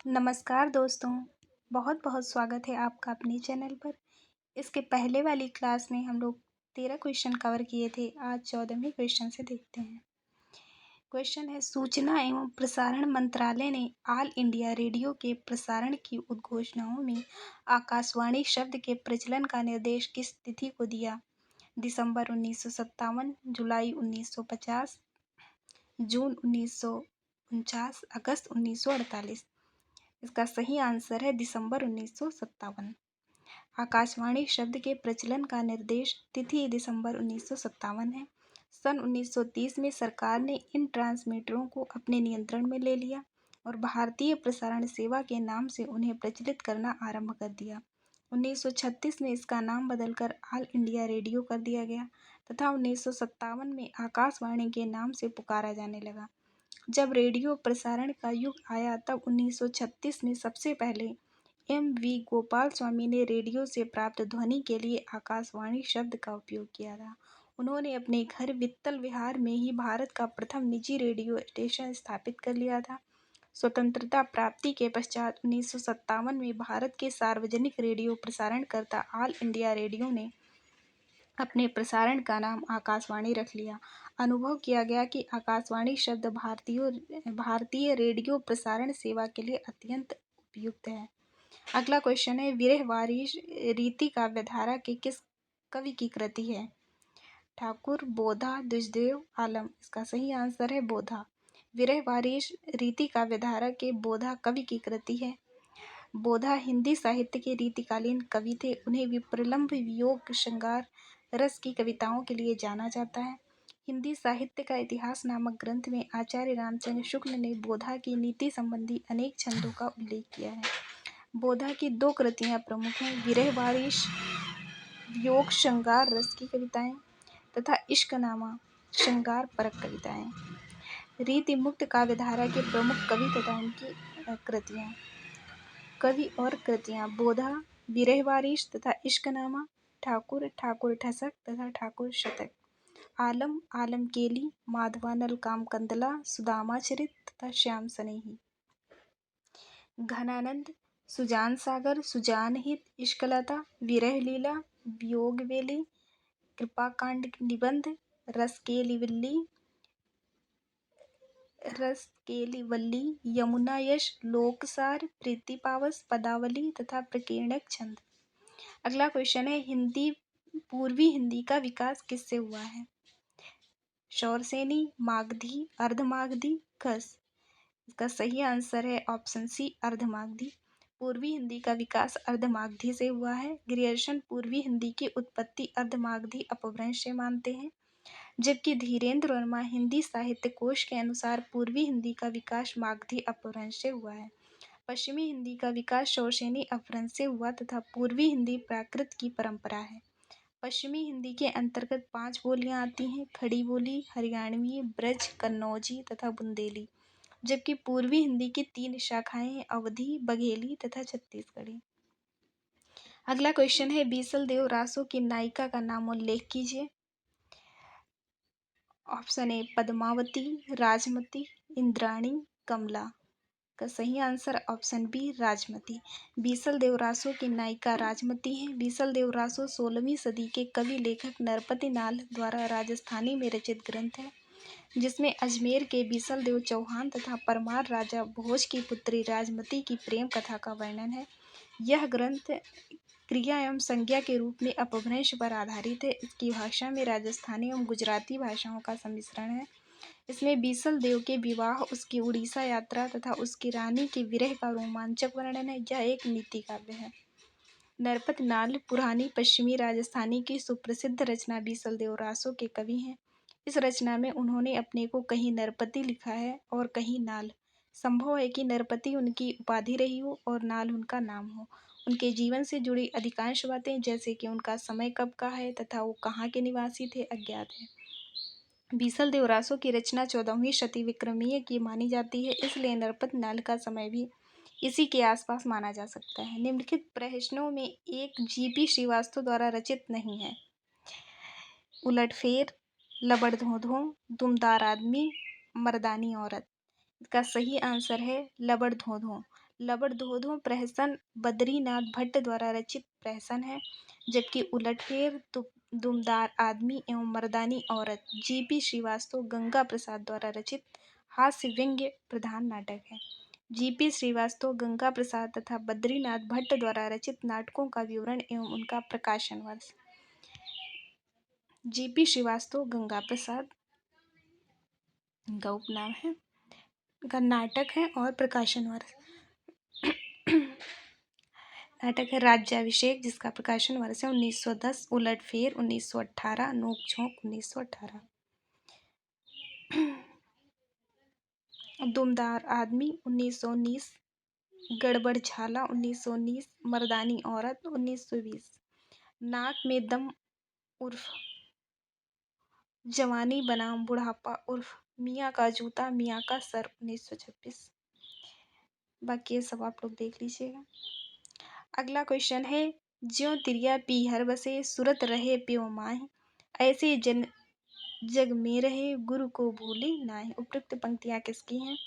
नमस्कार दोस्तों, बहुत बहुत स्वागत है आपका अपने चैनल पर। इसके पहले वाली क्लास में हम लोग 13 क्वेश्चन कवर किए थे। आज 14वें क्वेश्चन से देखते हैं। क्वेश्चन है, सूचना एवं प्रसारण मंत्रालय ने ऑल इंडिया रेडियो के प्रसारण की उद्घोषणाओं में आकाशवाणी शब्द के प्रचलन का निर्देश किस तिथि को दिया? दिसंबर 1957, जुलाई 1950, जून 1949, अगस्त 1948। इसका सही आंसर है दिसंबर 1957। आकाशवाणी शब्द के प्रचलन का निर्देश तिथि दिसंबर 1957 है। सन 1930 में सरकार ने इन ट्रांसमीटरों को अपने नियंत्रण में ले लिया और भारतीय प्रसारण सेवा के नाम से उन्हें प्रचलित करना आरंभ कर दिया। 1936 में इसका नाम बदलकर ऑल इंडिया रेडियो कर दिया गया तथा 1957 में आकाशवाणी के नाम से पुकारा जाने लगा। जब रेडियो प्रसारण का युग आया तब 1936 में सबसे पहले एम.वी. गोपाल स्वामी ने रेडियो से प्राप्त ध्वनि के लिए आकाशवाणी शब्द का उपयोग किया था। उन्होंने अपने घर वित्तल विहार में ही भारत का प्रथम निजी रेडियो स्टेशन स्थापित कर लिया था। स्वतंत्रता प्राप्ति के पश्चात 1957 में भारत के सार्वजनिक रेडियो प्रसारणकर्ता ऑल इंडिया रेडियो ने अपने प्रसारण का नाम आकाशवाणी रख लिया। अनुभव किया गया कि आकाशवाणी शब्द भारतीय रेडियो प्रसारण सेवा के लिए अत्यंत उपयुक्त है। अगला क्वेश्चन है, विरह वारिश रीति काव्यधारा के किस कवि की कृति है? ठाकुर, बोधा, द्विजदेव, आलम। इसका सही आंसर है बोधा। विरह वारिश रीति काव्यधारा के बोधा कवि की कृति है। बोधा हिंदी साहित्य के रीतिकालीन कवि थे। उन्हें विप्रलंभ, वियोग, श्रृंगार रस की कविताओं के लिए जाना जाता है। हिंदी साहित्य का इतिहास नामक ग्रंथ में आचार्य रामचंद्र शुक्ल ने बोधा की नीति संबंधी अनेक छंदों का उल्लेख किया है। बोधा की दो कृतियां प्रमुख हैं, विरह वारिश वियोग श्रृंगार रस की कविताएं तथा इश्कनामा श्रृंगार परक कविताएं। रीति मुक्त काव्यधारा के प्रमुख कवि तथा उनकी कृतियां। कवि और कृतियां: बोधा, विरह वारिश तथा इश्कनामा, ठाकुर, ठाकुर ठसक तथा ठाकुर शतक, आलम, आलम केली, माधवानल कामकंदला, सुदामा चरित तथा श्याम सनेही, घनानंद, सुजान सागर, सुजान हित, इश्कलता, विरह लीला, वियोग वेली, कृपाकांड निबंध, रसकेली वल्ली, यमुना यश, लोकसार, प्रीति पावस, पदावली तथा प्रकीर्णक छंद। अगला क्वेश्चन है, पूर्वी हिंदी का विकास किससे हुआ है? शौरसेनी, मागधी, अर्धमागधी, खस। इसका सही आंसर है ऑप्शन सी, अर्धमागधी। पूर्वी हिंदी का विकास अर्धमागधी से हुआ है। ग्रियर्सन पूर्वी हिंदी की उत्पत्ति अर्धमागधी अपभ्रंश से मानते हैं, जबकि धीरेन्द्र वर्मा हिंदी साहित्य कोश के अनुसार पूर्वी हिंदी का विकास मागधी अपभ्रंश से हुआ है। पश्चिमी हिंदी का विकास शौरसेनी अपभ्रंश से हुआ तथा पूर्वी हिंदी प्राकृत की परंपरा है। पश्चिमी हिंदी के अंतर्गत 5 बोलियां आती हैं, खड़ी बोली, हरियाणवी, ब्रज, कन्नौजी तथा बुंदेली, जबकि पूर्वी हिंदी की 3 शाखाएं हैं, अवधी, बघेली तथा छत्तीसगढ़ी। अगला क्वेश्चन है, बीसल देव रासो की नायिका का नाम उल्लेख कीजिए। Option A Padmavati, Rajmati, Indrani, Kamala. का सही answer option B, Rajmati. Bisal Dev Raso की नायिका राजमती हैं। बीसल देव रासो 16वीं सदी के कवि लेखक नरपति नाल द्वारा राजस्थानी में रचित ग्रंथ है, जिसमें अजमेर के बीसल देव चौहान तथा परमार राजा भोज की पुत्री राजमती की प्रेम कथा का वर्णन है। यह ग्रंथ क्रिया एवं संज्ञा के रूप में अपभ्रंश पर आधारित है। इसकी भाषा में राजस्थानी एवं गुजराती भाषाओं का सम्मिश्रण है। इसमें बीसल देव के विवाह, उसकी उड़ीसा यात्रा तथा उसकी रानी के विरह का रोमांचक वर्णन है। यह एक नीति काव्य है। नरपति नाल पुरानी पश्चिमी राजस्थानी की सुप्रसिद्ध रचना बीसल देव रासो के कवि हैं। इस रचना में उन्होंने अपने को कहीं नरपति लिखा है और कहीं नाल। संभव है कि नरपति उनकी उपाधि रही हो और नाल उनका नाम हो। उनके जीवन से जुड़ी अधिकांश बातें, जैसे कि उनका समय कब का है तथा वो कहाँ के निवासी थे, अज्ञात है। बीसल देव रासो की रचना 14वीं शती विक्रमीय की मानी जाती है, इसलिए नरपति नाल का समय भी इसी के आसपास माना जा सकता है। निम्नलिखित प्रश्नों में एक जी.पी. श्रीवास्तव द्वारा रचित नहीं है। उलटफेर, लबड़ धों-धों, दुमदार आदमी, मर्दानी औरत। इसका सही आंसर है लबड़ धों-धों। लबड़ धोधो प्रहसन बद्रीनाथ भट्ट द्वारा रचित प्रहसन है, जबकि उलटफेर दुमदार आदमी एवं मर्दानी औरत जीपी श्रीवास्तव गंगा प्रसाद द्वारा रचित हास्य व्यंग्य प्रधान नाटक है। जीपी श्रीवास्तव गंगा प्रसाद तथा बद्रीनाथ भट्ट द्वारा रचित नाटकों का विवरण एवं उनका प्रकाशन वर्ष। जीपी श्रीवास्तव गंगा प्रसाद का उपनाम है, का नाटक है और प्रकाशन वर्ष। नाटक है राज्याभिषेक, जिसका प्रकाशन वर्ष है 1910, उलटफेर 1918, नोक-झोंक 1918। दुमदार आदमी 1919, गड़बड़झाला 1919, मर्दानी औरत 1920, नाक में दम उर्फ जवानी बनाम बुढ़ापा उर्फ मियाँ का जूता मियाँ का सर 1926। बाकी ये सब आप लोग देख लीजिएगा। अगला क्वेश्चन है, ज्यों तिरिया पीहर बसे सुरत रहे प्यों माहि, ऐसे जन जग में रहे गुरु को भूले नाहि। उपयुक्त पंक्तियां किसकी हैं?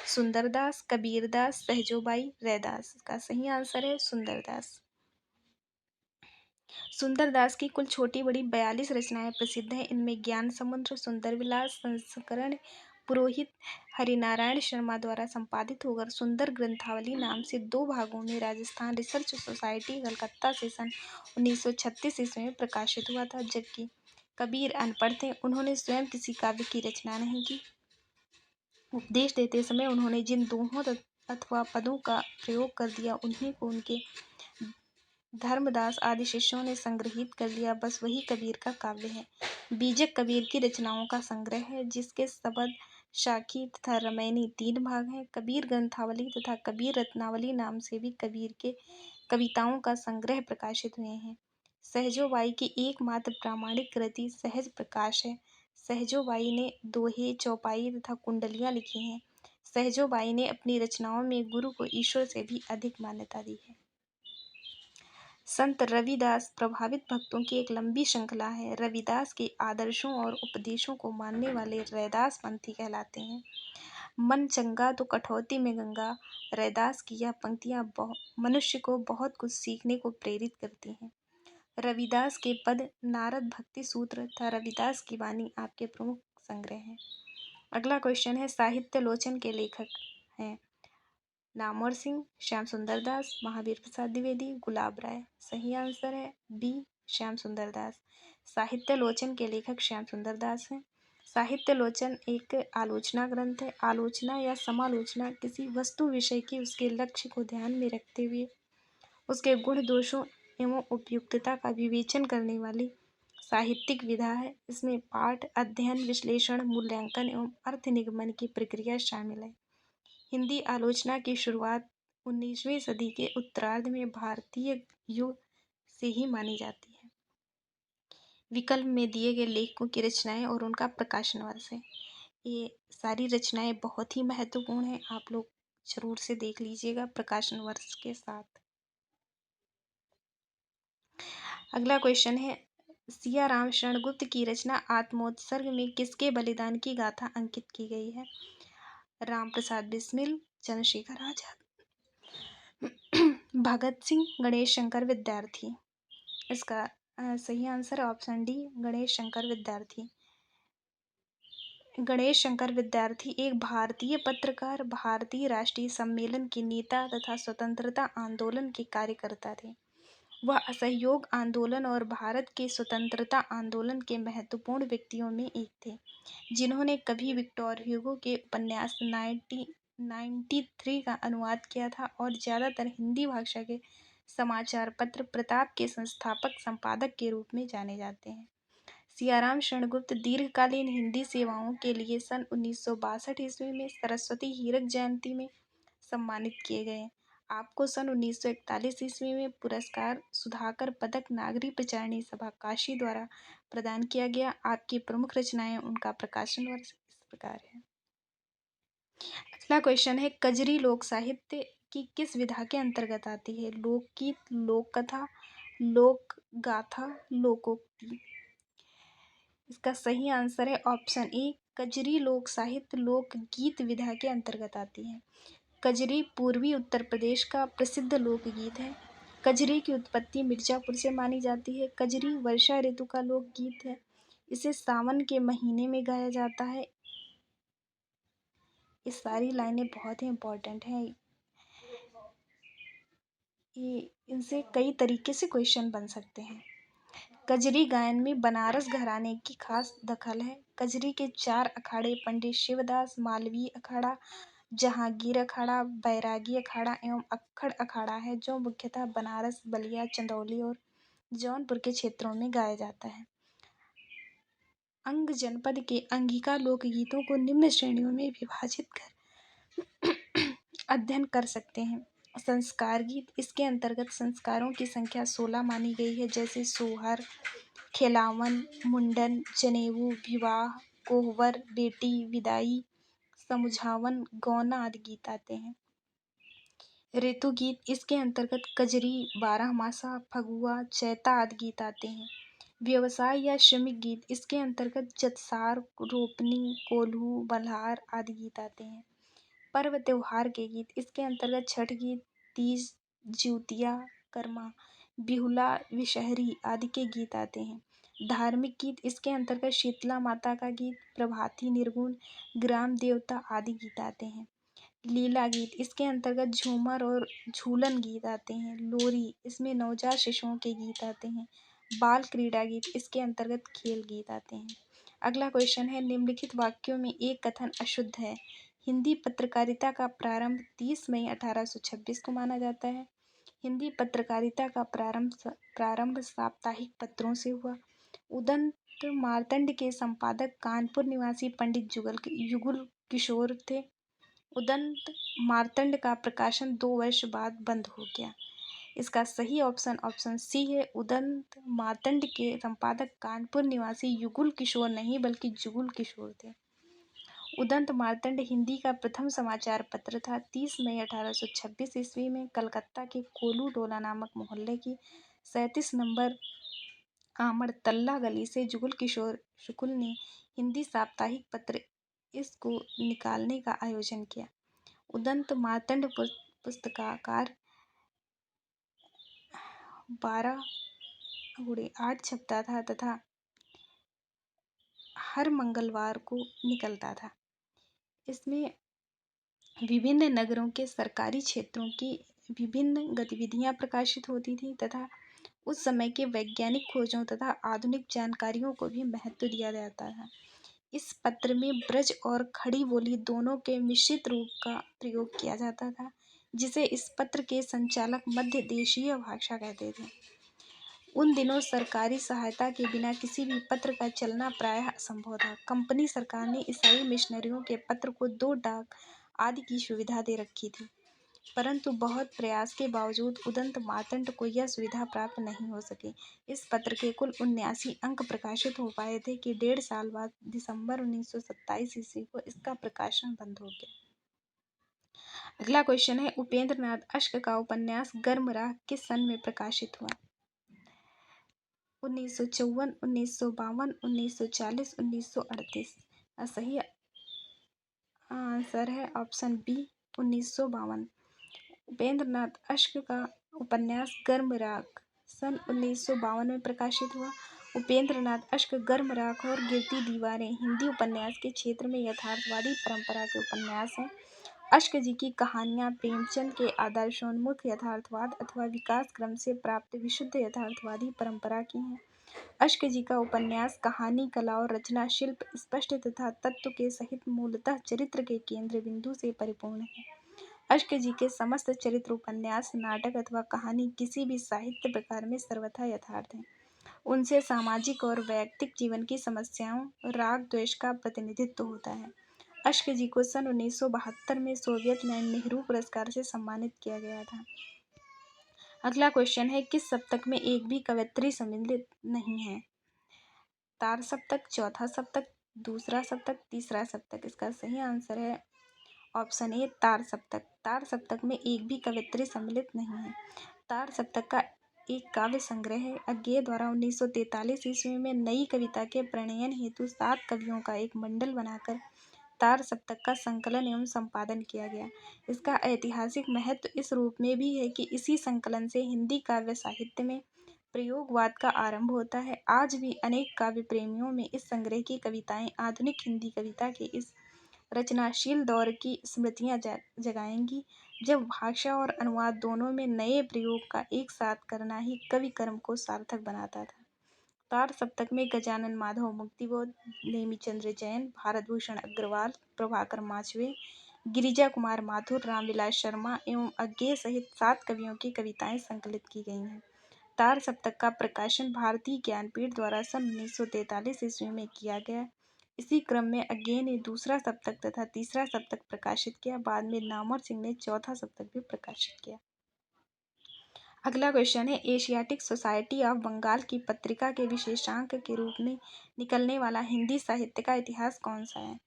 सुंदरदास, कबीरदास, सहजोबाई, रैदास। इसका सही आंसर है सुंदरदास। सुंदरदास की कुल छोटी बड़ी 42 रचनाएं प्रसिद्ध हैं। इनमें ज्ञान समुद्र, सुंदर विलास, संस्करण पुरोहित हरिनारायण शर्मा द्वारा संपादित होकर सुंदर ग्रंथावली नाम से 2 भागों में राजस्थान रिसर्च सोसाइटी कलकत्ता से सन 1936 ईस्वी में प्रकाशित हुआ था। जबकि कबीर अनपढ़ थे, उन्होंने स्वयं किसी काव्य की रचना नहीं की। उपदेश देते समय उन्होंने जिन दोहों अथवा पदों का प्रयोग कर दिया, उन्हीं को उनके धर्मदास आदि शिष्यों ने संग्रहित कर लिया। बस वही कबीर का काव्य है। बीजक कबीर की रचनाओं का संग्रह है, जिसके सबद, शाखी तथा रामायणी 3 भाग हैं। कबीर ग्रंथावली तथा कबीर रत्नावली नाम से भी कबीर के कविताओं का संग्रह प्रकाशित हुए हैं। सहजोबाई की एकमात्र प्रामाणिक कृति सहज प्रकाश है। सहजोबाई ने दोहे, चौपाई तथा कुंडलियां लिखी हैं। सहजोबाई ने अपनी रचनाओं में गुरु को ईश्वर से भी अधिक मान्यता दी है। संत रविदास प्रभावित भक्तों की एक लंबी श्रृंखला है। रविदास के आदर्शों और उपदेशों को मानने वाले रैदास पंथी कहलाते हैं। मन चंगा तो कठौती में गंगा। रैदास की यह पंक्तियां मनुष्य को बहुत कुछ सीखने को प्रेरित करती हैं। रविदास के पद, नारद भक्ति सूत्र तथा रविदास की वाणी आपके प्रमुख संग्रह हैं। अगला क्वेश्चन है, साहित्य लोचन के लेखक हैं नामवर सिंह, श्याम सुंदर दास, महावीर प्रसाद द्विवेदी, गुलाब राय। सही आंसर है बी, श्याम सुंदर दास। साहित्य लोचन के लेखक श्याम सुंदर दास हैं। साहित्य लोचन एक आलोचना ग्रंथ है। आलोचना या समालोचना किसी वस्तु विषय की उसके लक्ष्य को ध्यान में रखते हुए उसके गुण दोषों एवं उपयुक्तता का विवेचन करने वाली साहित्यिक विधा है। इसमें पाठ, अध्ययन, विश्लेषण, मूल्यांकन एवं अर्थ निगमन की प्रक्रिया शामिल है। हिंदी आलोचना की शुरुआत 19वीं सदी के उत्तरार्ध में भारतीय युग से ही मानी जाती है। विकल्प में दिए गए लेखकों की रचनाएं और उनका प्रकाशन वर्ष है। ये सारी रचनाएं बहुत ही महत्वपूर्ण हैं, आप लोग जरूर से देख लीजिएगा प्रकाशन वर्ष के साथ। अगला क्वेश्चन है, सिया राम शरण गुप्त की रचना आत्मोत्सर्ग में किसके बलिदान की गाथा अंकित की गई है? राम प्रसाद बिस्मिल, चंद्रशेखर आजाद, भगत सिंह, गणेश शंकर विद्यार्थी। इसका सही answer option D, Ganesh Shankar विद्यार्थी। गणेश शंकर विद्यार्थी एक भारतीय पत्रकार, भारतीय राष्ट्रीय सम्मेलन के नेता तथा स्वतंत्रता आंदोलन के कार्यकर्ता थे। वह असहयोग आंदोलन और भारत के स्वतंत्रता आंदोलन के महत्वपूर्ण व्यक्तियों में एक थे, जिन्होंने कभी विक्टर ह्यूगो के उपन्यास 1993 का अनुवाद किया था और ज़्यादातर हिंदी भाषा के समाचार पत्र प्रताप के संस्थापक संपादक के रूप में जाने जाते हैं। सियाराम शरण गुप्त दीर्घकालीन हिंदी सेवाओं के लिए सन 1962 ईस्वी में सरस्वती हीरक जयंती में सम्मानित किए गए। आपको सन 1941 ईस्वी में पुरस्कार सुधाकर पदक नागरी प्रचारणी सभा काशी द्वारा प्रदान किया गया। आपकी प्रमुख रचनाएं, उनका प्रकाशन वर्ष इस प्रकार है। अगला क्वेश्चन है, कजरी लोक साहित्य की किस विधा के अंतर्गत आती है? लोकगीत, लोक कथा, लोक गाथा, लोकोक्ति। इसका सही आंसर है ऑप्शन ए, कजरी लोक साहित्य लोक गीत विधा के अंतर्गत आती है। कजरी पूर्वी उत्तर प्रदेश का प्रसिद्ध लोकगीत है। कजरी की उत्पत्ति मिर्जापुर से मानी जाती है। कजरी वर्षा ऋतु का लोकगीत है। इसे सावन के महीने में गाया जाता है। ये सारी लाइनें बहुत ही इम्पोर्टेंट हैं। ये इनसे कई तरीके से क्वेश्चन बन सकते हैं। कजरी गायन में बनारस घराने की खास दखल है। कजरी के 4 अखाड़े पंडित शिवदास मालवीय अखाड़ा, जहांगीर अखाड़ा, बैरागी अखाड़ा एवं अक्खड़ अखाड़ा है, जो मुख्यतः बनारस, बलिया, चंदौली और जौनपुर के क्षेत्रों में गाया जाता है। अंग जनपद के अंगिका लोकगीतों को निम्न श्रेणियों में विभाजित कर अध्ययन कर सकते हैं। संस्कार गीत, इसके अंतर्गत संस्कारों की संख्या 16 मानी गई है, जैसे सोहर, खेलावन, मुंडन, जनेऊ, विवाह, कोहबर, बेटी, विदाई, समुझावन, गौना आदि गीत आते हैं। ऋतु गीत, इसके अंतर्गत कजरी, बारहमासा, फगुआ, चैता आदि गीत आते हैं। व्यवसाय या श्रमिक गीत, इसके अंतर्गत जतसार, रोपनी, कोल्हू, बल्हार आदि गीत आते हैं। पर्व त्योहार के गीत, इसके अंतर्गत छठ गीत, तीज, ज्यूतिया, कर्मा, बिहुला, विषहरी आदि के गीत आते हैं। धार्मिक गीत, इसके अंतर्गत शीतला माता का गीत, प्रभाती निर्गुण, ग्राम देवता आदि गीत आते हैं। लीला गीत, इसके अंतर्गत झूमर और झूलन गीत आते हैं। लोरी, इसमें नवजात शिशुओं के गीत आते हैं। बाल क्रीड़ा गीत, इसके अंतर्गत खेल गीत आते हैं। अगला क्वेश्चन है, निम्नलिखित वाक्यों में एक कथन अशुद्ध है। हिंदी पत्रकारिता का प्रारंभ 30 मई 1826 को माना जाता है। हिंदी पत्रकारिता का प्रारंभ साप्ताहिक पत्रों से हुआ। उदंत मार्तंड के संपादक कानपुर निवासी पंडित युगल किशोर थे। उदंत मार्तंड का प्रकाशन 2 वर्ष बाद बंद हो गया। इसका सही ऑप्शन सी है। उदंत मार्तंड के संपादक कानपुर निवासी युगल किशोर नहीं बल्कि जुगल किशोर थे। उदंत मार्तंड हिंदी का प्रथम समाचार पत्र था। 30 मई 1826 ईस्वी में कलकत्ता के कोलू टोला नामक मोहल्ले की 37 नंबर आमड़ तल्ला गली से जुगल किशोर शुक्ल ने हिंदी साप्ताहिक पत्र इसको निकालने का आयोजन किया। उदंत मार्तंड पुस्तकाकार 12x8 छपता था तथा हर मंगलवार को निकलता था। इसमें विभिन्न नगरों के सरकारी क्षेत्रों की विभिन्न गतिविधियां प्रकाशित होती थी तथा उस समय के वैज्ञानिक खोजों तथा आधुनिक जानकारियों को भी महत्व दिया जाता था। इस पत्र में ब्रज और खड़ी बोली दोनों के मिश्रित रूप का प्रयोग किया जाता था, जिसे इस पत्र के संचालक मध्य देशीय भाषा कहते थे। उन दिनों सरकारी सहायता के बिना किसी भी पत्र का चलना प्रायः असंभव था। कंपनी सरकार ने ईसाई मिशनरियों के पत्र को 2 डाक आदि की सुविधा दे रखी थी, परंतु बहुत प्रयास के बावजूद उदंत मार्तंड को यह सुविधा प्राप्त नहीं हो सकी। इस पत्र के कुल 79 अंक प्रकाशित हो पाए थे कि 1.5 साल बाद दिसंबर 1927 ईस्वी को इसका प्रकाशन बंद हो गया। अगला क्वेश्चन है, उपेंद्र नाथ अश्क का उपन्यास गर्म राख किस सन में प्रकाशित हुआ? 1954, 1952, 1940, 1938। सही आंसर है ऑप्शन बी 1952। उपेंद्र नाथ अश्क का उपन्यास गर्म राख सन 1952 में प्रकाशित हुआ। उपेंद्र नाथ अश्क गर्म राख और गिरती दीवारें हिंदी उपन्यास के क्षेत्र में यथार्थवादी परंपरा के उपन्यास हैं। अश्क जी की कहानियाँ प्रेमचंद के आदर्शोन्मुख यथार्थवाद अथवा विकास क्रम से प्राप्त विशुद्ध यथार्थवादी परंपरा की हैं। अश्क जी का उपन्यास कहानी, कला और रचना शिल्प स्पष्ट तथा तत्व के सहित मूलतः चरित्र के केंद्र बिंदु से परिपूर्ण है। अश्क जी के समस्त चरित्र, उपन्यास, नाटक अथवा कहानी किसी भी साहित्य प्रकार में सर्वथा यथार्थ हैं। उनसे सामाजिक और वैयक्तिक जीवन की समस्याओं, राग द्वेष का प्रतिनिधित्व होता है। अश्क जी को सन 1972 में सोवियत में नेहरू पुरस्कार से सम्मानित किया गया था। अगला क्वेश्चन है, किस सप्तक में एक भी कवयित्री सम्मिलित नहीं है? तार सप्तक, चौथा सप्तक, दूसरा सप्तक, तीसरा सप्तक। इसका सही आंसर है ऑप्शन ए तार सप्तक। तार सप्तक में एक भी कवयित्री सम्मिलित नहीं है। तार सप्तक का एक काव्य संग्रह है। अज्ञेय द्वारा 1943 ईस्वी में नई कविता के प्रणयन हेतु 7 कवियों का एक मंडल बनाकर तार सप्तक का संकलन एवं संपादन किया गया। इसका ऐतिहासिक महत्व इस रूप में भी है कि इसी संकलन से हिंदी काव्य साहित्य में प्रयोगवाद का आरंभ होता है। आज भी अनेक काव्य प्रेमियों में इस संग्रह की कविताएं आधुनिक हिंदी कविता के इस रचनाशील दौर की स्मृतियां जगाएंगी, जब भाषा और अनुवाद दोनों में नए प्रयोग का एक साथ करना ही कवि कर्म को सार्थक बनाता था। तार सप्तक में गजानन माधव मुक्तिबोध, नेमीचंद्र जैन, भारत भूषण अग्रवाल, प्रभाकर माचवे, गिरिजा कुमार माथुर, रामविलास शर्मा एवं अज्ञेय सहित 7 कवियों की कविताएं संकलित की गई हैं। तार सप्तक का प्रकाशन भारतीय ज्ञानपीठ द्वारा सन 1943 ईस्वी में किया गया। इसी क्रम में अज्ञेय ने दूसरा सप्तक तथा तीसरा सप्तक प्रकाशित किया। बाद में नामवर सिंह ने चौथा सप्तक भी प्रकाशित किया। अगला क्वेश्चन है, एशियाटिक सोसाइटी ऑफ बंगाल की पत्रिका के विशेषांक के रूप में निकलने वाला हिंदी साहित्य का इतिहास कौन सा है?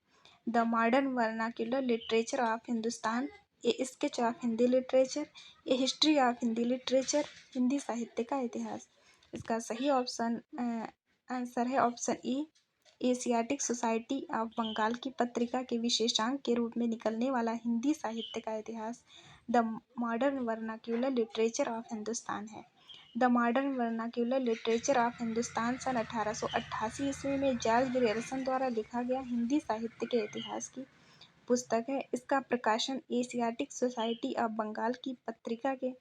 The modern vernacular literature of Hindustan, a sketch of Hindi literature, a history of Hindi literature, Hindi साहित्य का इतिहास। इसका सही आंसर है option A, Asiatic Society of Bengal की पत्रिका के विशेषांक के रूप में निकलने वाला हिंदी साहित्य का इतिहास the modern vernacular literature of Hindustan है। The modern vernacular literature of Hindustan सन 1888 ईस्वी में जॉर्ज ग्रियर्सन द्वारा लिखा गया हिंदी साहित्य के इतिहास की पुस्तक है। इसका प्रकाशन एशियाटिक सोसाइटी ऑफ बंगाल की पत्रिका के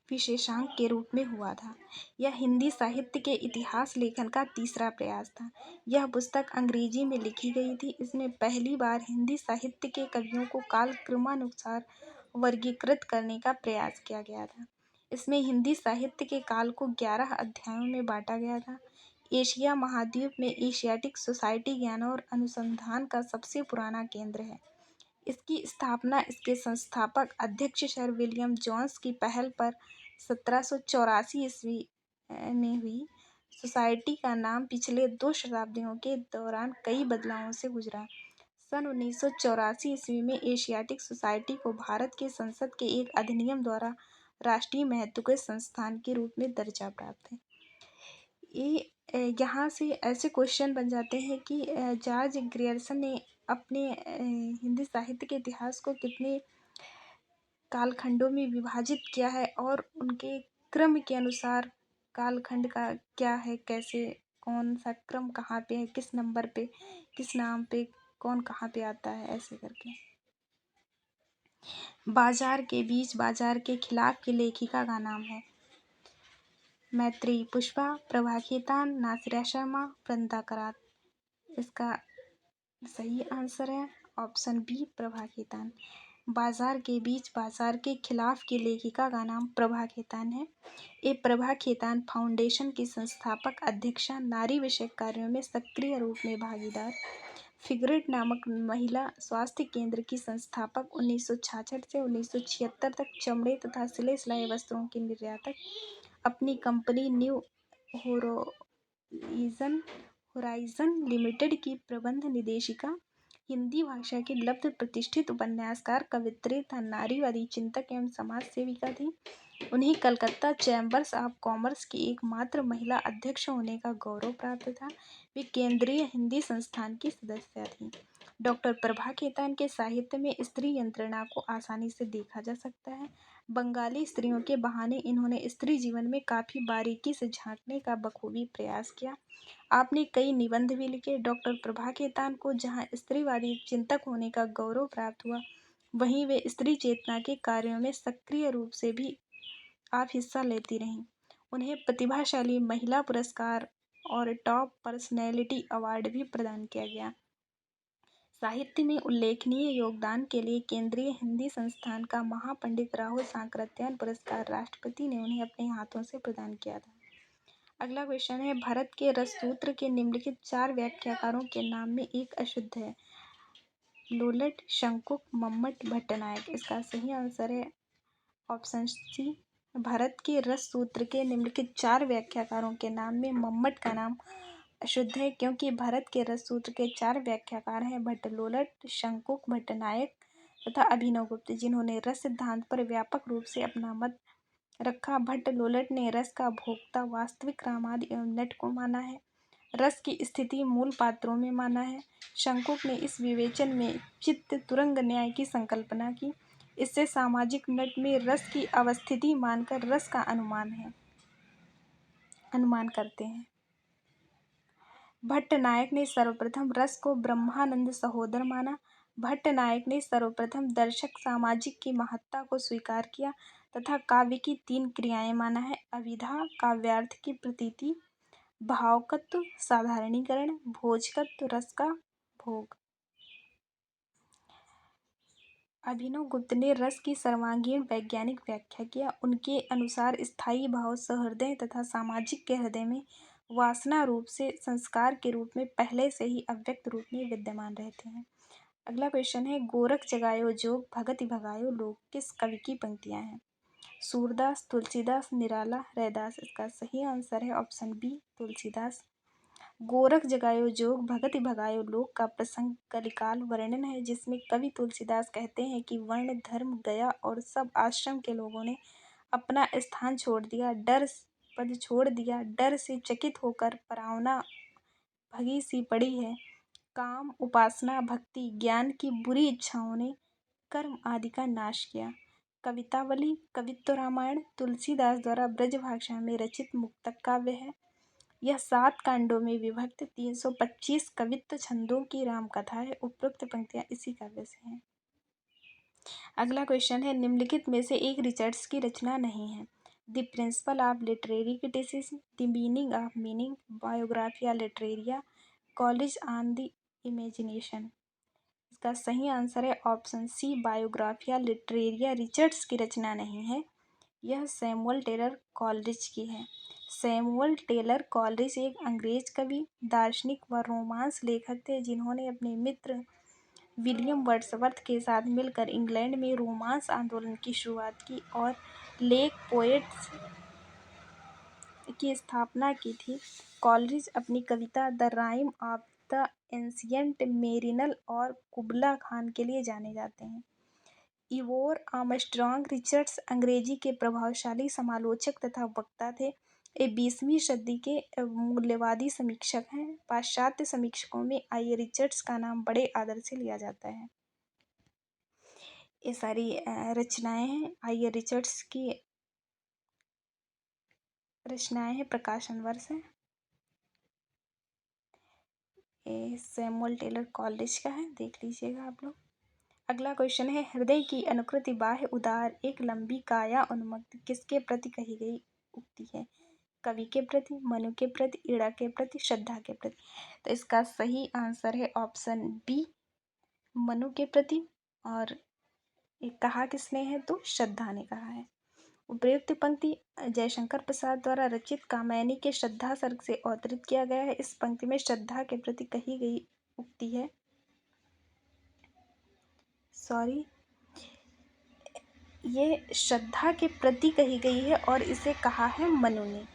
विशेषांक के रूप में हुआ था। यह हिंदी साहित्य के इतिहास लेखन का तीसरा प्रयास था। यह पुस्तक अंग्रेजी में लिखी गई थी। इसमें पहली बार हिंदी साहित्य के कवियों को कालक्रमानुसार वर्गीकृत करने का प्रयास किया गया था। इसमें हिंदी साहित्य के काल को 11 अध्यायों में बांटा गया था। एशिया महाद्वीप में एशियाटिक सोसाइटी ज्ञान और अनुसंधान का सबसे पुराना केंद्र है। इसकी स्थापना इसके संस्थापक अध्यक्ष सर विलियम जोन्स की पहल पर 1784 ईस्वी में हुई। सोसाइटी का नाम पिछले 2 शताब्दियों के दौरान कई बदलावों से गुजरा। सन 1984 ईस्वी में एशियाटिक सोसाइटी को भारत के संसद के एक अधिनियम द्वारा राष्ट्रीय महत्व के संस्थान के रूप में दर्जा प्राप्त है। ये यहाँ से ऐसे क्वेश्चन बन जाते हैं कि जॉर्ज ग्रियर्सन ने अपने हिंदी साहित्य के इतिहास को कितने कालखंडों में विभाजित किया है और उनके क्रम के अनुसार कालखंड का क्या है, कैसे, कौन सा क्रम कहाँ पे है, किस नंबर पे, किस नाम पे कौन कहाँ पे आता है, ऐसे करके। बाजार के बीच बाजार के खिलाफ की लेखिका का नाम है मैत्रेयी पुष्पा, प्रभा खेतान, नासिरा शर्मा, वृंदा करात। इसका सही आंसर है ऑप्शन बी, प्रभा खेतान। बाजार के बीच बाजार के खिलाफ की लेखिका का नाम प्रभा खेतान है। ये प्रभा खेतान फाउंडेशन की संस्थापक अध्यक्षा, नारी विषयक कार्यों में सक्रिय रूप में भागीदार, फिगरेट नामक महिला स्वास्थ्य केंद्र की संस्थापक, 1966 से 1976 तक चमड़े तथा सिले सिलाए वस्त्रों की निर्यातक, अपनी कंपनी न्यू होराइजन लिमिटेड की प्रबंध निदेशिका, हिंदी भाषा की लब्ध प्रतिष्ठित उपन्यासकार, कवियत्री तथा नारीवादी चिंतक एवं समाज सेविका थी। उन्हें कलकत्ता चैम्बर्स ऑफ कॉमर्स की एकमात्र महिला अध्यक्ष होने का गौरव प्राप्त था। वे केंद्रीय हिंदी संस्थान की सदस्य थीं। डॉक्टर प्रभा खेतान के साहित्य में स्त्री यंत्रणा को आसानी से देखा जा सकता है। बंगाली स्त्रियों के बहाने इन्होंने स्त्री जीवन में काफ़ी बारीकी से झांकने का बखूबी प्रयास किया। आपने कई निबंध भी लिखे। डॉक्टर प्रभा खेतान को जहां स्त्रीवादी चिंतक होने का गौरव प्राप्त हुआ, वहीं वे स्त्री चेतना के कार्यों में सक्रिय रूप से भी आप हिस्सा लेती रहीं। उन्हें प्रतिभाशाली महिला पुरस्कार और टॉप पर्सनैलिटी अवार्ड भी प्रदान किया गया। साहित्य में उल्लेखनीय योगदान के लिए केंद्रीय हिंदी संस्थान का महापंडित राहुल सांकृत्यायन पुरस्कार राष्ट्रपति ने उन्हें अपने हाथों से प्रदान किया था। अगला क्वेश्चन है, भारत के रससूत्र के निम्नलिखित 4 व्याख्याकारों के नाम में एक अशुद्ध है। लोलट, शंकुक, मम्मट, भट्टनायक। इसका सही आंसर है ऑप्शन सी। भारत के रससूत्र के निम्नलिखित 4 व्याख्याकारों के नाम में मम्मट का नाम अशुद्ध है, क्योंकि भारत के रससूत्र के 4 व्याख्याकार हैं भट्टलोलट, शंकुक, भट्टनायक तथा अभिनवगुप्त, जिन्होंने रस सिद्धांत पर व्यापक रूप से अपना मत रखा। भट्टलोलट ने रस का भोक्ता वास्तविक रामादि एवं नट को माना है। रस की स्थिति मूल पात्रों में माना है। शंकुक ने इस विवेचन में चित्त तुरंग न्याय की संकल्पना की। इससे सामाजिक नट में रस की अवस्थिति मानकर रस का अनुमान करते हैं। भट्ट नायक ने सर्वप्रथम रस को ब्रह्मानंद सहोदर माना। भट्ट नायक ने सर्वप्रथम दर्शक सामाजिक की महत्ता को स्वीकार किया तथा काव्य की 3 क्रियाएं माना है: अभिधा, काव्यार्थ की प्रतीति, भावकत्व, साधारणीकरण, भोजकत्व, रस का भोग। अभिनव गुप्त ने रस की सर्वांगीण वैज्ञानिक व्याख्या किया। उनके अनुसार स्थायी भाव सहृदय तथा सामाजिक के हृदय में वासना रूप से संस्कार के रूप में पहले से ही अव्यक्त रूप में विद्यमान रहते हैं। अगला क्वेश्चन है, गोरख जगायो जोग भगति भगायो लोग किस कवि की पंक्तियां हैं? सूरदास, तुलसीदास, निराला, रैदास। इसका सही आंसर है ऑप्शन बी, तुलसीदास। गोरख जगायो जोग भगति भगायो लोग का प्रसंग कलिकाल वर्णन है, जिसमें कवि तुलसीदास कहते हैं कि वर्ण धर्म गया और सब आश्रम के लोगों ने अपना स्थान छोड़ दिया, पद छोड़ दिया, डर से चकित होकर परावना भगी सी पड़ी है। काम, उपासना, भक्ति, ज्ञान की बुरी इच्छाओं ने कर्म आदि का नाश किया। कवितावली कवित्व रामायण तुलसीदास द्वारा ब्रज भाषा में रचित मुक्तक काव्य है। यह 7 कांडों में विभक्त 325 कवित्व छंदों की रामकथा है। उपरोक्त पंक्तियां इसी काव्य से हैं। अगला क्वेश्चन है, निम्नलिखित में से एक रिचर्ड्स की रचना नहीं है। The principle of literary criticism, the meaning of meaning, Biographia Literaria, Coleridge on the imagination. इसका सही आंसर है option C, Biographia Literaria Richards की रचना नहीं है। यह सैमुअल टेलर कॉलरिज की है। सैमुअल टेलर कॉलरिज एक अंग्रेज कवि, दार्शनिक व रोमांस लेखक थे, जिन्होंने अपने मित्र विलियम वर्ड्सवर्थ के साथ मिलकर इंग्लैंड में रोमांस आंदोलन की शुरुआत की और लेक पोएट्स की स्थापना की थी। कॉलरिज अपनी कविता the rime of the ancient mariner और कुबला खान के लिए जाने जाते हैं। इवोर आर्मस्ट्रॉन्ग रिचर्ड्स अंग्रेजी के प्रभावशाली समालोचक तथा वक्ता थे। ये 20वीं सदी के मूल्यवादी समीक्षक हैं। पाश्चात्य समीक्षकों में आई रिचर्ड्स का नाम बड़े आदर से लिया जाता है। ये सारी रचनाएं हैं। आई रिचर्ड्स की रचनाएं हैं, प्रकाशन वर्ष है। ये सैमुअल टेलर कॉलरिज का है, देख लीजिएगा आप लोग। अगला क्वेश्चन है, हृदय की अनुकृति बाह्य उदार एक लंबी काया उन्मुक्त किसके प्रति कही गई उक्ति है? कवि के प्रति, मनु के प्रति, इड़ा के प्रति, श्रद्धा के प्रति। तो इसका सही आंसर है ऑप्शन बी, मनु के प्रति। और ये कहा किसने है? तो श्रद्धा ने कहा है। उपयुक्त पंक्ति जयशंकर प्रसाद द्वारा रचित कामयनी के श्रद्धा सर्ग से अवतरित किया गया है। इस पंक्ति में श्रद्धा के प्रति कही गई उक्ति है, ये श्रद्धा के प्रति कही गई है और इसे कहा है मनु ने।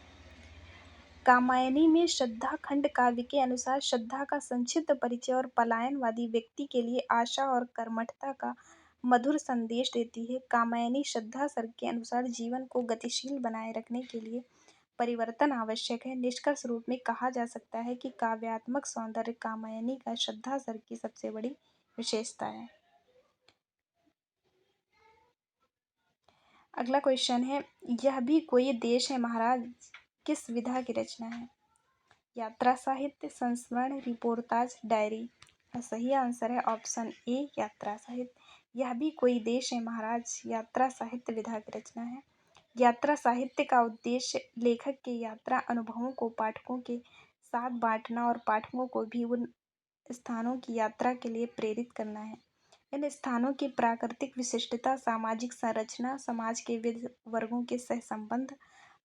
कामायनी में श्रद्धा खंड काव्य के अनुसार श्रद्धा का संक्षिप्त परिचय और पलायनवादी व्यक्ति के लिए आशा और कर्मठता का मधुर संदेश देती है। कामायनी श्रद्धा सर्ग के अनुसार जीवन को गतिशील बनाए रखने के लिए परिवर्तन आवश्यक है। निष्कर्ष रूप में कहा जा सकता है कि काव्यात्मक सौंदर्य कामायनी का श्रद्धा सर्ग की सबसे बड़ी विशेषता है। अगला क्वेश्चन है, यह भी कोई देश है महाराज किस विधा की रचना है? यात्रा साहित्य, संस्मरण, रिपोर्टाज, डायरी। सही आंसर है ऑप्शन ए, यात्रा साहित्य। यह भी कोई देश है महाराज यात्रा साहित्य विधा की रचना है। यात्रा साहित्य का उद्देश्य लेखक के यात्रा अनुभवों को पाठकों के साथ बांटना और पाठकों को भी उन स्थानों की यात्रा के लिए प्रेरित करना है। इन स्थानों की प्राकृतिक विशिष्टता, सामाजिक संरचना, समाज के विविध वर्गों के सहसंबंध,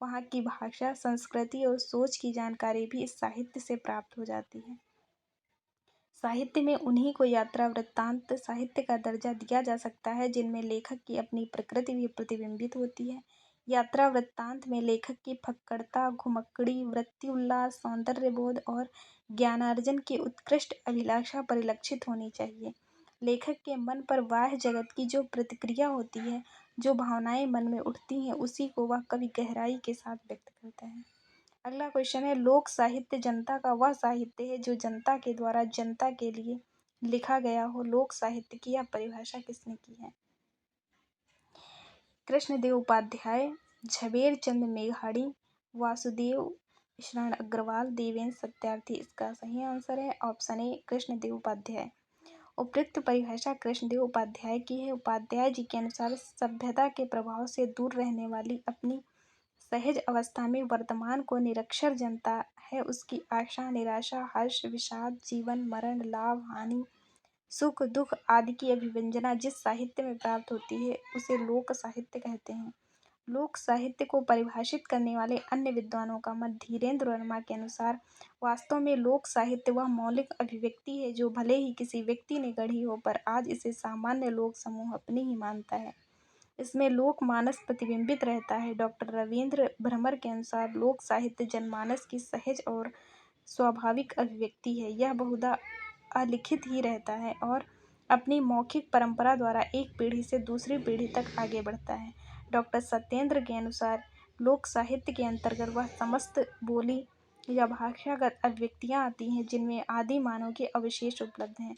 वहाँ की भाषा, संस्कृति और सोच की जानकारी भी इस साहित्य से प्राप्त हो जाती है। साहित्य में उन्हीं को यात्रा वृत्तांत साहित्य का दर्जा दिया जा सकता है जिनमें लेखक की अपनी प्रकृति भी प्रतिबिंबित होती है। यात्रा वृत्तांत में लेखक की फक्कड़ता, घुमक्कड़ी, वृत्ति उल्लास, सौंदर्यबोध और ज्ञानार्जन की उत्कृष्ट अभिलाषा परिलक्षित होनी चाहिए। लेखक के मन पर बाह्य जगत की जो प्रतिक्रिया होती है, जो भावनाएं मन में उठती हैं, उसी को वह कवि गहराई के साथ व्यक्त करता है। अगला क्वेश्चन है, लोक साहित्य जनता का वह साहित्य है जो जनता के द्वारा जनता के लिए लिखा गया हो। लोक साहित्य की यह परिभाषा किसने की है? कृष्णदेव उपाध्याय, झवेरचंद मेघाड़ी, वासुदेव शरण अग्रवाल, देवेंद्र सत्यार्थी। इसका सही आंसर है ऑप्शन ए कृष्णदेव उपाध्याय। उपयुक्त परिभाषा कृष्णदेव उपाध्याय की है। उपाध्याय जी के अनुसार सभ्यता के प्रभाव से दूर रहने वाली, अपनी सहज अवस्था में वर्तमान को निरक्षर जनता है, उसकी आशा निराशा, हर्ष विषाद, जीवन मरण, लाभ हानि, सुख दुख आदि की अभिव्यंजना जिस साहित्य में प्राप्त होती है उसे लोक साहित्य कहते हैं। लोक साहित्य को परिभाषित करने वाले अन्य विद्वानों का मत धीरेन्द्र वर्मा के अनुसार वास्तव में लोक साहित्य वह मौलिक अभिव्यक्ति है जो भले ही किसी व्यक्ति ने गढ़ी हो, पर आज इसे सामान्य लोक समूह अपनी ही मानता है। इसमें लोक मानस प्रतिबिंबित रहता है। डॉक्टर रविंद्र भ्रमर के अनुसार लोक साहित्य जनमानस की सहज और स्वाभाविक अभिव्यक्ति है। यह बहुधा अलिखित ही रहता है और अपनी मौखिक परंपरा द्वारा एक पीढ़ी से दूसरी पीढ़ी तक आगे बढ़ता है। डॉक्टर सत्येंद्र के अनुसार लोक साहित्य के अंतर्गत वह समस्त बोली या भाषागत अभिव्यक्तियाँ आती हैं जिनमें आदि मानव के अवशेष उपलब्ध हैं।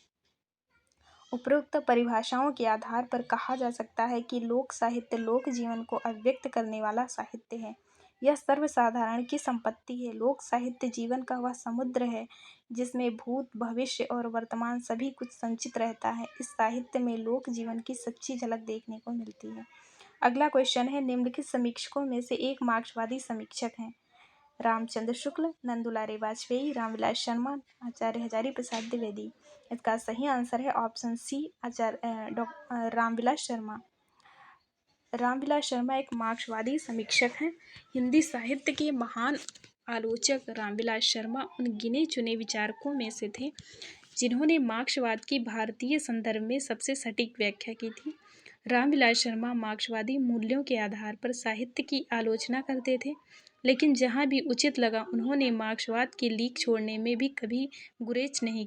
उपरोक्त परिभाषाओं के आधार पर कहा जा सकता है कि लोक साहित्य लोक जीवन को अभिव्यक्त करने वाला साहित्य है। यह सर्वसाधारण की संपत्ति है। लोक साहित्य जीवन का वह समुद्र है जिसमें भूत भविष्य और वर्तमान सभी कुछ संचित रहता है। इस साहित्य में लोक जीवन की सच्ची झलक देखने को मिलती है। अगला क्वेश्चन है, निम्नलिखित समीक्षकों में से एक मार्क्सवादी समीक्षक हैं। रामचंद्र शुक्ल, नंदुलारे वाजपेयी, रामविलास शर्मा, आचार्य हजारी प्रसाद द्विवेदी। इसका सही आंसर है ऑप्शन सी रामविलास शर्मा। रामविलास शर्मा एक मार्क्सवादी समीक्षक हैं। हिंदी साहित्य के महान आलोचक रामविलास शर्मा उन गिने चुने विचारकों में से थे जिन्होंने मार्क्सवाद की भारतीय संदर्भ में सबसे सटीक व्याख्या की थी। रामविलास शर्मा मार्क्सवादी मूल्यों के आधार पर साहित्य की आलोचना करते थे, लेकिन जहाँ भी उचित लगा उन्होंने मार्क्सवाद की लीक छोड़ने में भी कभी गुरेज नहीं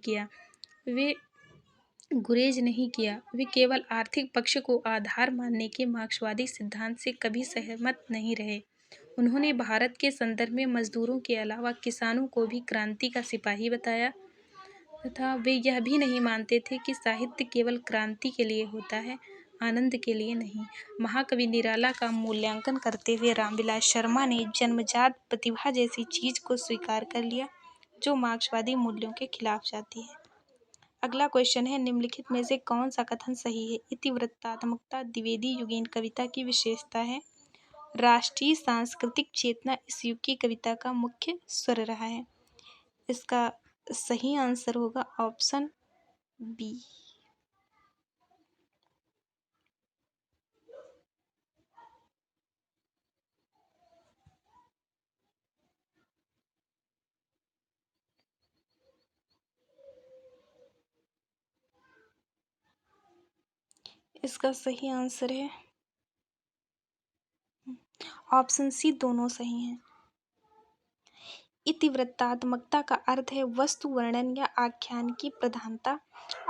किया। वे केवल आर्थिक पक्ष को आधार मानने के मार्क्सवादी सिद्धांत से कभी सहमत नहीं रहे। उन्होंने भारत के संदर्भ में मजदूरों के अलावा किसानों को भी क्रांति का सिपाही बताया तथा वे यह भी नहीं मानते थे कि साहित्य केवल क्रांति के लिए होता है, आनंद के लिए नहीं। महाकवि निराला का मूल्यांकन करते हुए रामविलास शर्मा ने जन्मजात प्रतिभा जैसी चीज को स्वीकार कर लिया जो मार्क्सवादी मूल्यों के खिलाफ जाती है। अगला क्वेश्चन है, निम्नलिखित में से कौन सा कथन सही है? इतिवृत्तात्मकता द्विवेदी युगीन कविता की विशेषता है। राष्ट्रीय सांस्कृतिक चेतना इस युग की कविता का मुख्य स्वर रहा है। इसका सही आंसर होगा ऑप्शन बी। इसका सही आंसर है ऑप्शन सी, दोनों सही हैं। इतिवृत्तात्मकता का अर्थ है वस्तु वर्णन या आख्यान की प्रधानता।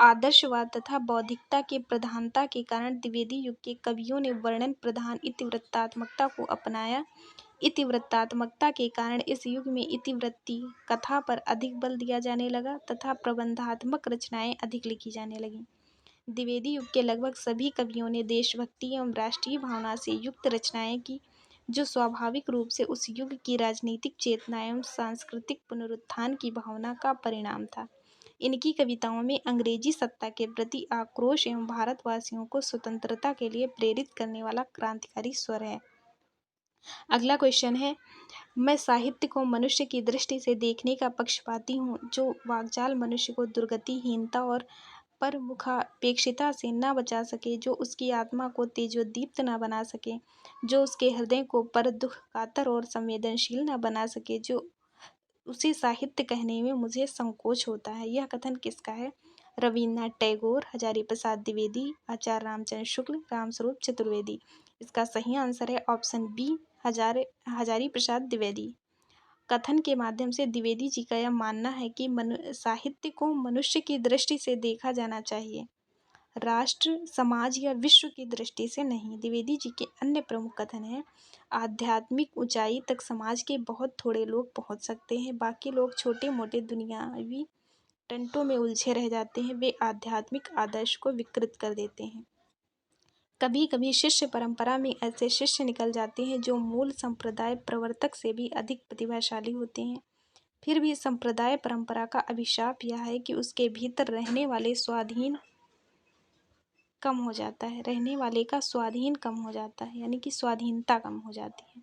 आदर्शवाद तथा बौद्धिकता के प्रधानता के कारण द्विवेदी युग के कवियों ने वर्णन प्रधान इतिवृत्तात्मकता को अपनाया। इतिवृत्तात्मकता के कारण इस युग में इतिवृत्ति कथा पर अधिक बल दिया जाने लगा तथा प्रबंधात्मक रचनाएं अधिक लिखी जाने लगीं। द्विवेदी युग के लगभग सभी कवियों ने देशभक्ति एवं राष्ट्रीय भावना से युक्त रचनाएं की, जो स्वाभाविक रूप से उस युग की राजनीतिक चेतना एवं सांस्कृतिक पुनरुत्थान की भावना का परिणाम था। इनकी कविताओं में अंग्रेजी सत्ता के प्रति आक्रोश एवं भारतवासियों को स्वतंत्रता के लिए प्रेरित करने वाला क्रांतिकारी स्वर है। अगला क्वेश्चन है, मैं साहित्य को मनुष्य की दृष्टि से देखने का पक्षपाती हूँ, जो वाकजाल मनुष्य को दुर्गति, हीनता और पर मुखापेक्षिता से न बचा सके, जो उसकी आत्मा को तेजोदीप्त न बना सके, जो उसके हृदय को पर दुख कातर और संवेदनशील न बना सके, जो उसे साहित्य कहने में मुझे संकोच होता है। यह कथन किसका है? रविन्द्रनाथ टैगोर, हजारी प्रसाद द्विवेदी, आचार्य रामचंद्र शुक्ल, रामस्वरूप चतुर्वेदी। इसका सही आंसर है ऑप्शन बी, हजारी प्रसाद द्विवेदी। कथन के माध्यम से द्विवेदी जी का यह मानना है कि साहित्य को मनुष्य की दृष्टि से देखा जाना चाहिए। राष्ट्र, समाज या विश्व की दृष्टि से नहीं। द्विवेदी जी के अन्य प्रमुख कथन हैं, आध्यात्मिक ऊंचाई तक समाज के बहुत थोड़े लोग पहुंच सकते हैं, बाकी लोग छोटे मोटे दुनियावी टंटों में उलझे रह जाते हैं। वे आध्यात्मिक आदर्श को विकृत कर देते हैं। कभी कभी शिष्य परंपरा में ऐसे शिष्य निकल जाते हैं जो मूल संप्रदाय प्रवर्तक से भी अधिक प्रतिभाशाली होते हैं। फिर भी संप्रदाय परंपरा का अभिशाप यह है कि उसके भीतर रहने वाले का स्वाधीन कम हो जाता है, यानी कि स्वाधीनता कम हो जाती है।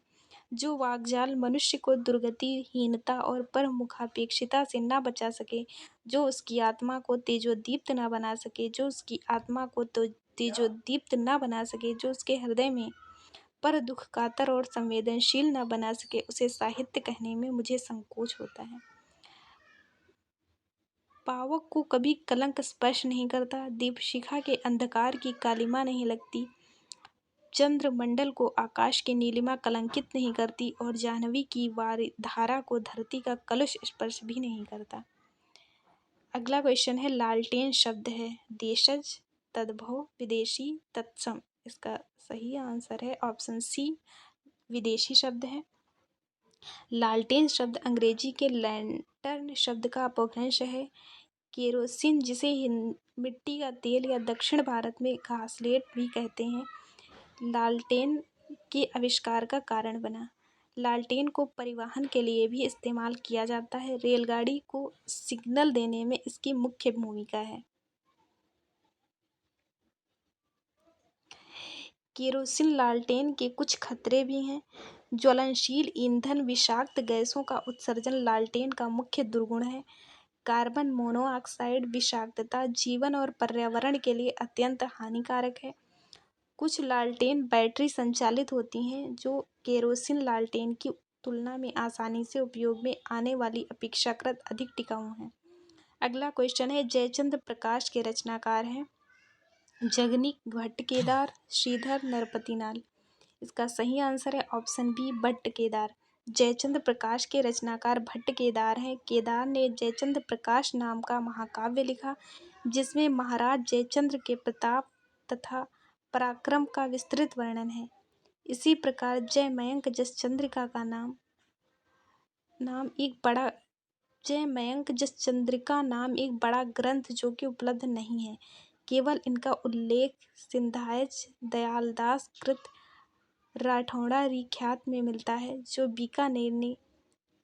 जो वाकजाल मनुष्य को दुर्गति, हीनता और परमुखापेक्षिता से न बचा सके, जो उसकी आत्मा को तेजोदीप्त न बना सके, जो उसके हृदय में पर दुख कातर और संवेदनशील न बना सके, उसे साहित्य कहने में मुझे संकोच होता है। पावक को कभी कलंक स्पर्श नहीं करता, दीपशिखा के अंधकार की कालिमा नहीं लगती, चंद्रमंडल को आकाश की नीलिमा कलंकित नहीं करती और जाह्नवी की धारा को धरती का कलुष स्पर्श भी नहीं करता। अगला क्वेश्चन है, लालटेन शब्द है देशज, तद्भव, विदेशी, तत्सम। इसका सही आंसर है ऑप्शन सी, विदेशी शब्द है। लालटेन शब्द अंग्रेजी के लैंटर्न शब्द का अपभ्रंश है। केरोसिन, जिसे मिट्टी का तेल या दक्षिण भारत में घासलेट भी कहते हैं, लालटेन के आविष्कार का कारण बना। लालटेन को परिवहन के लिए भी इस्तेमाल किया जाता है। रेलगाड़ी को सिग्नल देने में इसकी मुख्य भूमिका है। केरोसिन लालटेन के कुछ खतरे भी हैं। ज्वलनशील ईंधन, विषाक्त गैसों का उत्सर्जन लालटेन का मुख्य दुर्गुण है। कार्बन मोनोऑक्साइड विषाक्तता जीवन और पर्यावरण के लिए अत्यंत हानिकारक है। कुछ लालटेन बैटरी संचालित होती हैं, जो केरोसिन लालटेन की तुलना में आसानी से उपयोग में आने वाली अपेक्षाकृत अधिक टिकाऊ हैं। अगला क्वेश्चन है, जयचंद्र प्रकाश के रचनाकार हैं जगनीक, भट्ट केदार, श्रीधर, नरपतिनाल। इसका सही आंसर है ऑप्शन बी, भट्ट केदार। जयचंद्र प्रकाश के रचनाकार भट्ट केदार हैं। केदार ने जयचंद्र प्रकाश नाम का महाकाव्य लिखा, जिसमें महाराज जयचंद्र के प्रताप तथा पराक्रम का विस्तृत वर्णन है। इसी प्रकार जयमयंक जसचंद्रिका नाम एक बड़ा ग्रंथ जो कि उपलब्ध नहीं है। केवल इनका उल्लेख सिंधायज दयालदास कृत राठौड़ा ख्यात में मिलता है, जो बीकानेर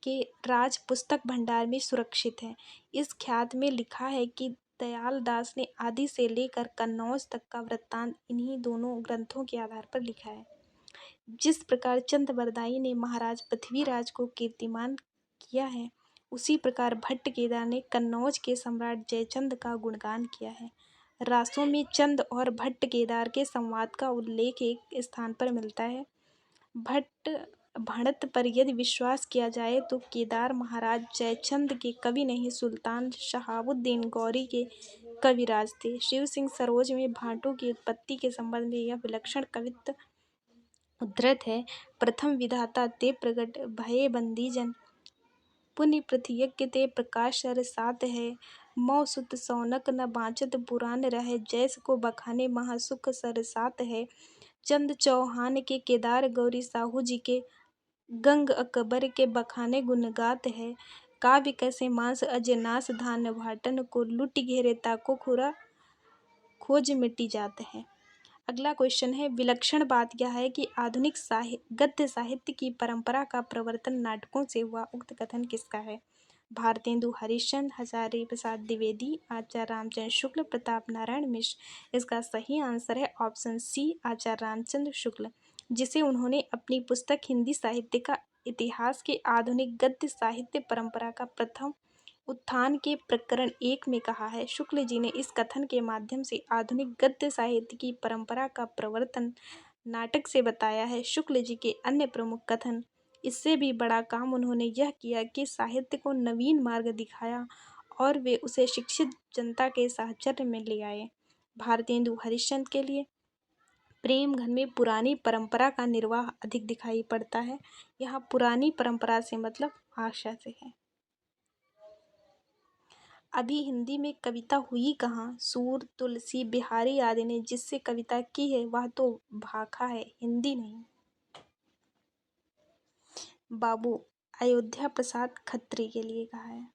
के राज पुस्तक भंडार में सुरक्षित है। इस ख्यात में लिखा है कि दयालदास ने आदि से लेकर कन्नौज तक का वृत्तांत इन्हीं दोनों ग्रंथों के आधार पर लिखा है। जिस प्रकार चंद्रबरदाई ने महाराज पृथ्वीराज को कीर्तिमान किया है, उसी प्रकार भट्ट केदार ने कन्नौज के सम्राट जयचंद का गुणगान किया है। रासों में चंद और भट्ट केदार के संवाद का उल्लेख एक स्थान पर मिलता है। भणत पर यदि विश्वास किया जाए तो केदार महाराज जयचंद के कवि नहीं, सुल्तान शहाबुद्दीन गौरी के कविराज थे। शिव सिंह सरोज में भाटों की उत्पत्ति के संबंध में यह विलक्षण कवित्व उद्धृत है। प्रथम विधाता ते प्रगट भये बंदीजन, पुण्य प्रथियज्ञ ते प्रकाश सर सात है। मौ सुत सौनक न बाँचत पुराण रहे, जैस को बखाने महासुख सर सात है। चंद चौहान के केदार गौरी साहू जी के गंग अकबर के बखाने गुणगात है। काव्य कैसे मांस अजनास धान भाटन को, लुट घेरे ताको खुरा खोज मिटी जात है। अगला क्वेश्चन है, विलक्षण बात यह है कि आधुनिक गद्य साहित्य की परंपरा का प्रवर्तन नाटकों से हुआ। उक्त कथन किसका है? भारतेंदु हरिश्चंद्र, हजारी प्रसाद द्विवेदी, आचार्य रामचंद्र शुक्ल, प्रताप नारायण मिश्र। इसका सही आंसर है ऑप्शन सी, आचार्य रामचंद्र शुक्ल, जिसे उन्होंने अपनी पुस्तक हिंदी साहित्य का इतिहास के आधुनिक गद्य साहित्य परंपरा का प्रथम उत्थान के प्रकरण 1 में कहा है। शुक्ल जी ने इस कथन के माध्यम से आधुनिक गद्य साहित्य की परंपरा का प्रवर्तन नाटक से बताया है। शुक्ल जी के अन्य प्रमुख कथन, इससे भी बड़ा काम उन्होंने यह किया कि साहित्य को नवीन मार्ग दिखाया और वे उसे शिक्षित जनता के साहचर्य में ले आए। भारतेंदु हरिश्चंद्र के लिए प्रेम घन में पुरानी परंपरा का निर्वाह अधिक दिखाई पड़ता है। यहाँ पुरानी परंपरा से मतलब आशा से है। अभी हिंदी में कविता हुई कहाँ, सूर तुलसी बिहारी आदि ने जिससे कविता की है वह तो भाखा है, हिंदी नहीं। बाबू अयोध्या प्रसाद खत्री के लिए कहा है।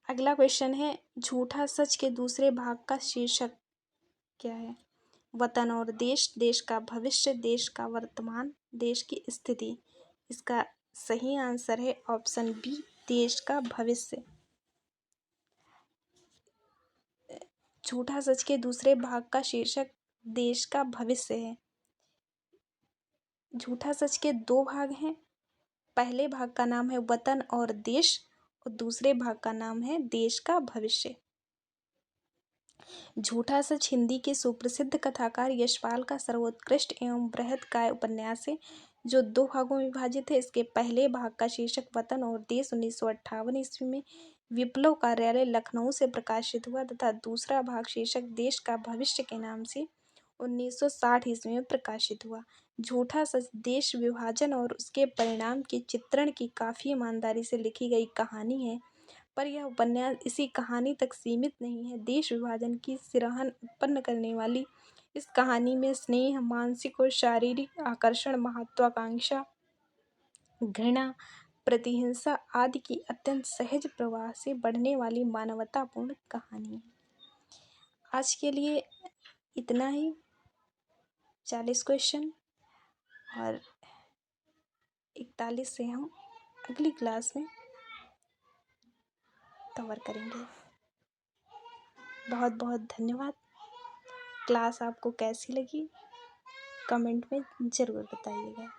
अगला क्वेश्चन है, झूठा सच के दूसरे भाग का शीर्षक क्या है। वतन और देश, देश का भविष्य, देश का वर्तमान, देश की स्थिति। इसका सही आंसर है ऑप्शन बी, देश का भविष्य। झूठा सच के दूसरे भाग का शीर्षक देश का भविष्य है। झूठा सच के दो भाग हैं। पहले भाग का नाम है वतन और देश और दूसरे भाग का नाम है देश का भविष्य। झूठा सच हिंदी के सुप्रसिद्ध कथाकार यशपाल का सर्वोत्कृष्ट एवं बृहद काव्य उपन्यास है जो दो भागों में विभाजित है। इसके पहले भाग का शीर्षक वतन और देश 1958 ईस्वी में विप्लव कार्यालय लखनऊ से प्रकाशित हुआ तथा दूसरा भाग शीर्षक देश का भविष्य के नाम से 1960 ईस्वी में प्रकाशित हुआ। झूठा सच देश विभाजन और उसके परिणाम के चित्रण की काफ़ी ईमानदारी से लिखी गई कहानी है, पर यह उपन्यास इसी कहानी तक सीमित नहीं है। देश विभाजन की सिरहन उत्पन्न करने वाली इस कहानी में स्नेह, मानसिक और शारीरिक आकर्षण, महत्वाकांक्षा, घृणा, प्रतिहिंसा आदि की अत्यंत सहज प्रवाह से बढ़ने वाली मानवतापूर्ण कहानी है। आज के लिए इतना ही। 40 क्वेश्चन और 41 से हम अगली क्लास में कवर करेंगे। बहुत बहुत धन्यवाद। क्लास आपको कैसी लगी कमेंट में ज़रूर बताइएगा।